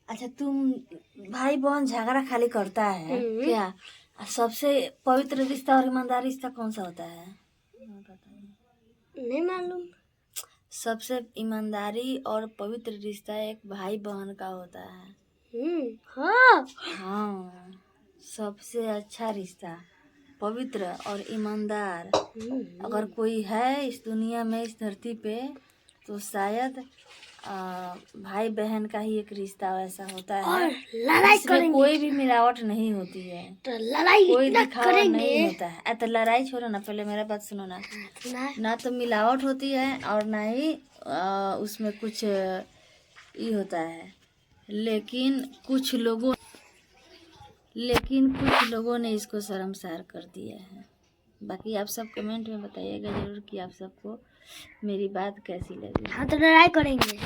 अच्छा, तुम भाई बहन झगड़ा खाली करता है क्या? सबसे पवित्र रिश्ता और ईमानदार रिश्ता कौन सा होता है? नहीं मालूम। सबसे ईमानदारी और पवित्र रिश्ता एक भाई बहन का होता है। हाँ। हाँ, सबसे अच्छा रिश्ता पवित्र और ईमानदार अगर कोई है इस दुनिया में, इस धरती पे, तो शायद भाई बहन का ही एक रिश्ता वैसा होता है जिसमें कोई भी मिलावट नहीं होती है, तो लड़ाई कोई दिखावा नहीं होता है। तो लड़ाई छोड़ो ना, पहले मेरा बात सुनो ना। ना तो मिलावट होती है और ना ही उसमें कुछ ये होता है। लेकिन कुछ लोगों ने इसको शर्मसार कर दिया है। बाकी आप सब कमेंट में बताइएगा जरूर कि आप सबको मेरी बात कैसी लगी। हाँ, तो लड़ाई करेंगे।